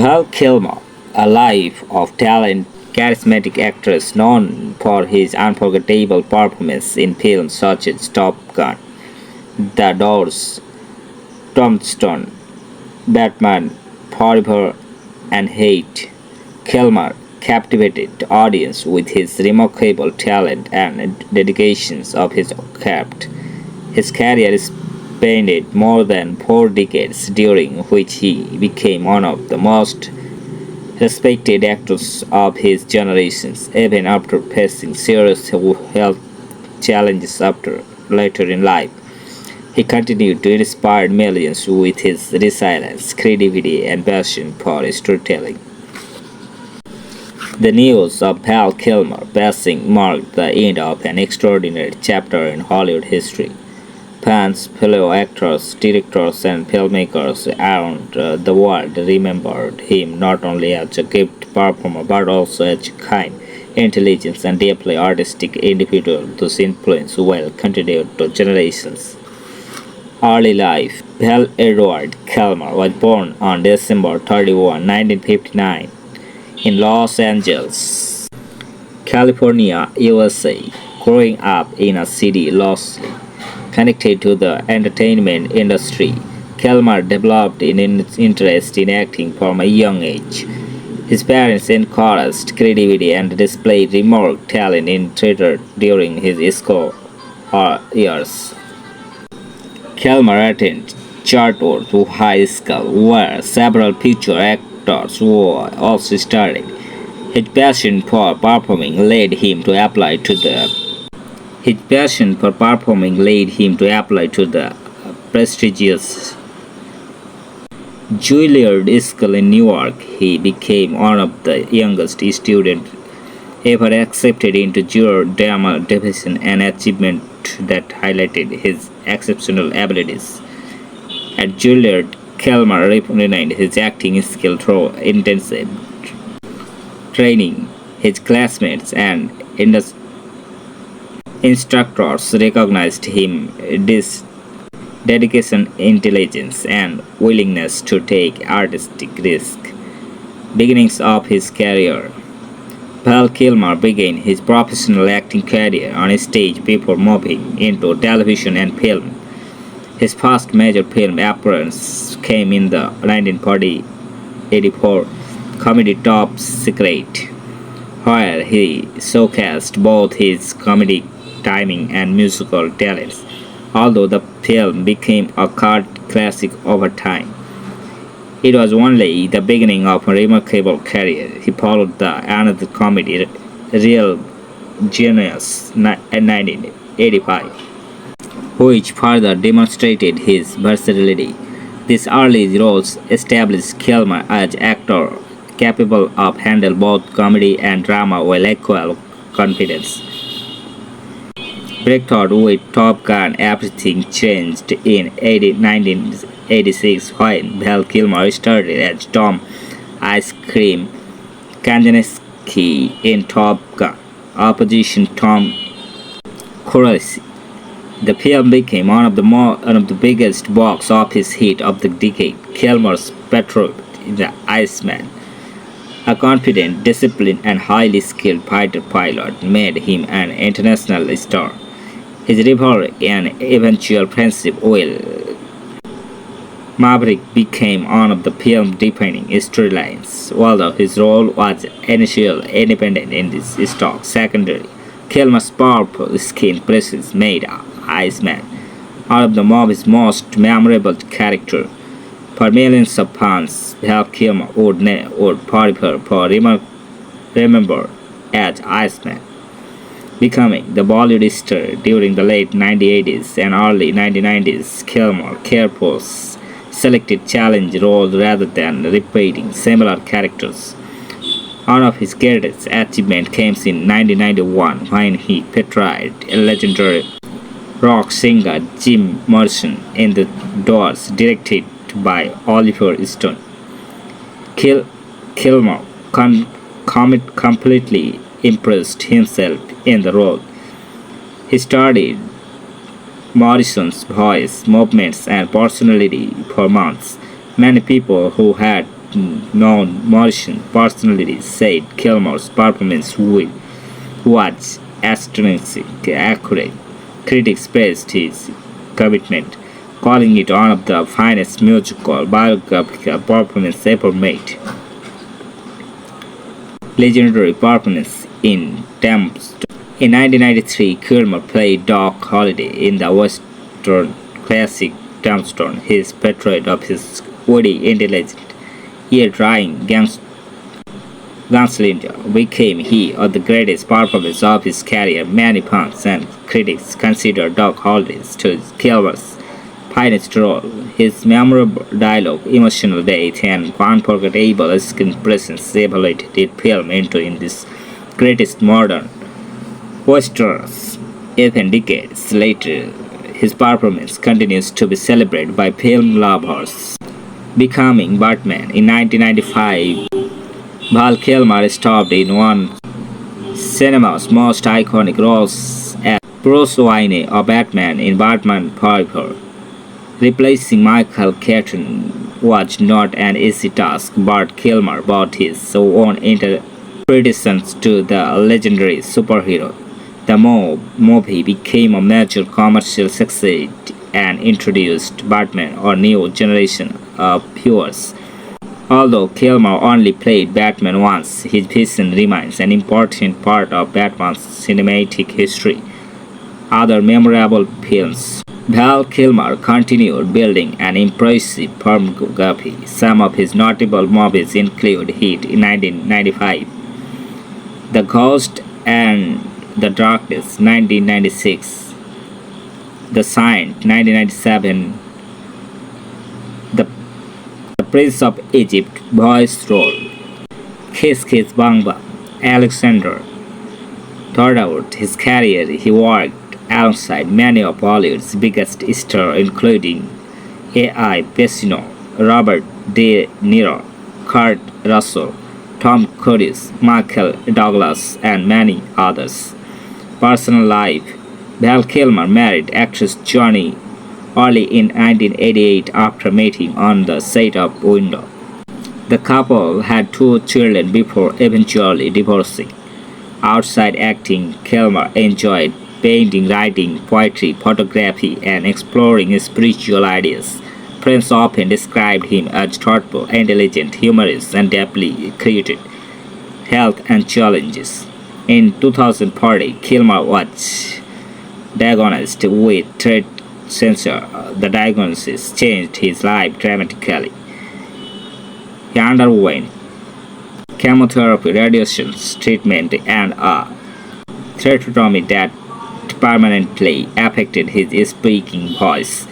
Val Kilmer, a life of talent, charismatic actress known for his unforgettable performance in films such as Top Gun, The Doors, Tombstone, Batman Forever, and Hate. Kilmer captivated the audience with his remarkable talent and dedications of his craft. His career spanned more than 4 decades, during which he became one of the most respected actors of his generation, even after facing serious health challenges later in life. He continued to inspire millions with his resilience, creativity, and passion for storytelling. The news of Val Kilmer passing marked the end of an extraordinary chapter in Hollywood history. Fans, fellow actors, directors, and filmmakers around the world remembered him not only as a gifted performer but also as a kind, intelligent, and deeply artistic individual whose influence will continue to generations. Early life. Val Edward Kilmer was born on December 31, 1959, in Los Angeles, California, USA. Growing up in a city loosely connected to the entertainment industry, Kilmer developed an interest in acting from a young age. His parents encouraged creativity and displayed remarkable talent in theater during his school years. Kilmer attended Chartwell High School, where several future actors were also studied. His passion for performing led him to apply to the prestigious Juilliard School in New York. He became one of the youngest students ever accepted into Juilliard Drama Division, an achievement that highlighted his exceptional abilities. At Juilliard, Kilmer refined his acting skill through intensive training. His classmates and instructors recognized his dedication, intelligence, and willingness to take artistic risks. Beginnings of his career. Val Kilmer began his professional acting career on stage before moving into television and film. His first major film appearance came in the 1984 comedy Top Secret, where he showcased both his comedic timing and musical talents. Although the film became a cult classic over time, it was only the beginning of a remarkable career. He followed another comedy, Real Genius, in 1985, which further demonstrated his versatility. These early roles established Kilmer as an actor capable of handling both comedy and drama with equal confidence. Breakthrough with Top Gun. Everything changed in 1986 when Val Kilmer started as Tom "Ice Cream" Kazansky in Top Gun, opposition Tom Cruise. The film became one of the biggest box office hits of the decade. Kilmer's portrayal in the Iceman, a confident, disciplined, and highly skilled fighter pilot, made him an international star. His rivalry and eventual friendship with Maverick became one of the film's defining storylines, although his role was initially independent in this stock secondary. Kilmer's powerful skin presence made Iceman one of the movie's most memorable characters. For millions of fans, Val Kilmer would forever remembered as Iceman, becoming the Bollywood star during the late 1980s and early 1990s. Kilmer carefully selected challenge roles rather than repeating similar characters. One of his greatest achievements came in 1991 when he portrayed a legendary rock singer Jim Morrison in The Doors, directed by Oliver Stone. Kilmer completely impressed himself in the role. He studied Morrison's voice, movements, and personality for months. Many people who had non-Morrison personalities said Kilmer's performance was astonishingly accurate. Critics praised his commitment, calling it one of the finest musical biographical performances ever made. Legendary performance in Tombstone. In 1993, Kilmer played Doc Holliday in the Western classic Tombstone. His portrait of his woody, intelligent, yet trying gunslinger became he of the greatest performance of his career. Many fans and critics consider Doc Holliday to Kilmer's finest role. His memorable dialogue, emotional depth, and unforgettable screen presence elevated the film into this greatest modern westerns. Even decades later, his performance continues to be celebrated by film lovers. Becoming Batman in 1995, Val Kilmer starred in one cinema's most iconic roles as Bruce Wayne of Batman in Batman Forever. Replacing Michael Keaton was not an easy task, but Kilmer brought his own interpretations to the legendary superhero. The movie became a major commercial success and introduced Batman to a new generation of viewers. Although Kilmer only played Batman once, his vision remains an important part of Batman's cinematic history. Other memorable films. Val Kilmer continued building an impressive filmography. Some of his notable movies include Heat in 1995, The Ghost and the Darkness 1996, The Saint 1997, The Prince of Egypt voice role, Kiss Kiss Bang Bang, Alexander. Throughout his career, he worked alongside many of Hollywood's biggest stars, including Al Pacino, Robert De Niro, Kurt Russell, Tom Cruise, Michael Douglas, and many others. Personal life. Val Kilmer married actress Johnny early in 1988 after meeting on the set of Window. The couple had 2 children before eventually divorcing. Outside acting, Kilmer enjoyed painting, writing, poetry, photography, and exploring spiritual ideas. Friends often described him as thoughtful, intelligent, humorous, and deeply creative. Health and challenges. In 2040, Kilmer was diagnosed with throat cancer. The diagnosis changed his life dramatically. He underwent chemotherapy, radiation treatment, and a tracheotomy that permanently affected his speaking voice.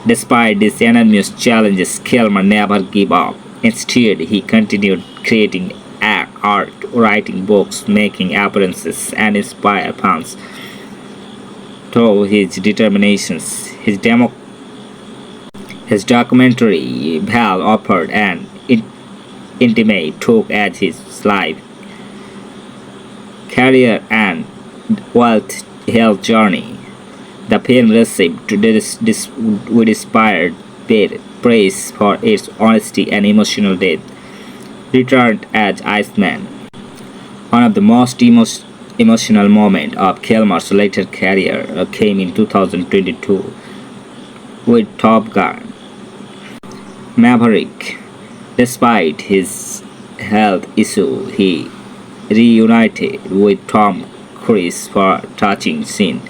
Despite these enormous challenges, Kilmer never gave up. Instead, he continued creating art, writing books, making appearances, and inspiring fans. Through his determinations, his documentary Val offered an intimate look at his life, career, and wealth health journey. The film received inspired praise for its honesty and emotional depth. Returned as Iceman. One of the most emotional moments of Kilmer's later career came in 2022 with Top Gun Maverick. Despite his health issue, he reunited with Tom Cruise for a touching scene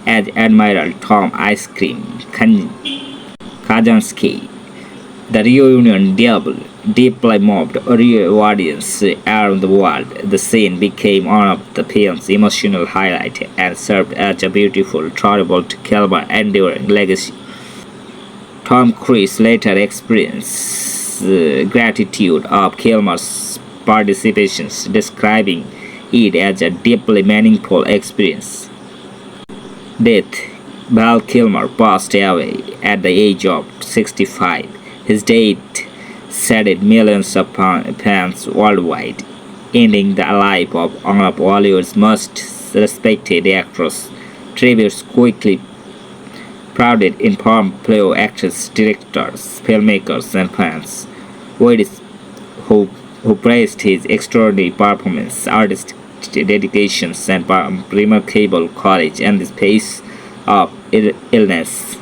as Admiral Tom Ice Cream Kazansky. The reunion deeply moved audiences around the world. The scene became one of the film's emotional highlights and served as a beautiful tribute to Kilmer's enduring legacy. Tom Cruise later experienced gratitude of Kilmer's participation, describing it as a deeply meaningful experience. Death. Val Kilmer passed away at the age of 65. His death saddened millions of fans worldwide, ending the life of one of Hollywood's most respected actors. Tributes quickly crowded in from fellow actors, directors, filmmakers, and fans. With who, who praised his extraordinary performance, artistic dedications, and remarkable courage in the face of illness.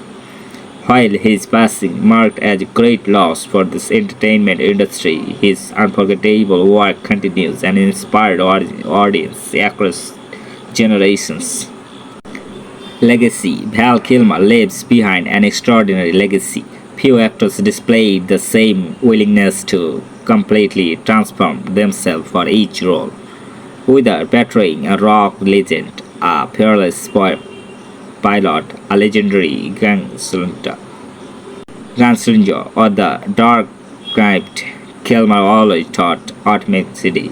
While his passing marked as a great loss for this entertainment industry, his unforgettable work continues and inspired audience across generations. Legacy. Val Kilmer leaves behind an extraordinary legacy. Few actors displayed the same willingness to completely transform themselves for each role, whether portraying a rock legend, a fearless pilot, a legendary gunslinger, or the dark-cryped. Kilmer always taught authenticity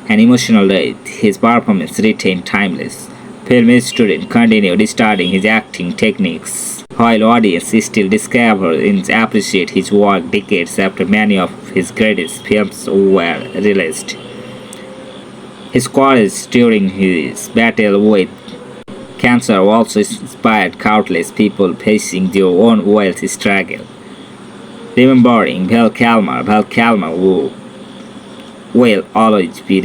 and emotional depth. His performance retained timeless. Film students continued studying his acting techniques, while audiences still discover and appreciate his work decades after many of his greatest films were released. His courage during his battle with cancer also inspired countless people facing their own wealth struggle. Remembering Val Kilmer will always be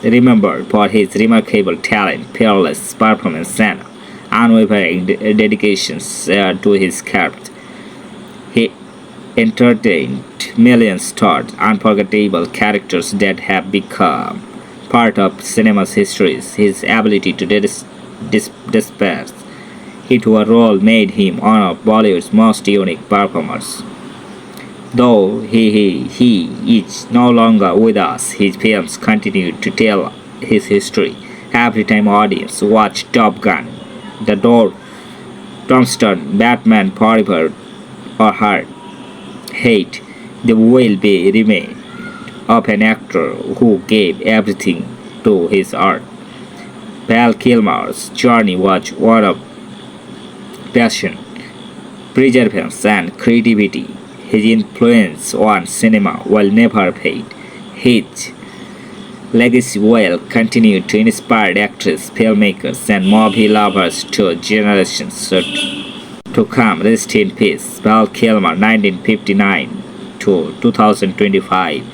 remembered for his remarkable talent, fearless performance, and unwavering dedication to his craft. He entertained millions through unforgettable characters that have become part of cinema's history. His ability to disperse into a role made him one of Bollywood's most unique performers. Though he is no longer with us, his films continue to tell his history. Every time audience watch Top Gun, The Door, Tombstone, Batman Forever, or Heart, Hate, they will be remind of an actor who gave everything to his art. Val Kilmer's journey was one of passion, perseverance, and creativity. His influence on cinema will never fade. His legacy will continue to inspire actors, filmmakers, and movie lovers to generations to come. Rest in peace, Val Kilmer, 1959 to 2025.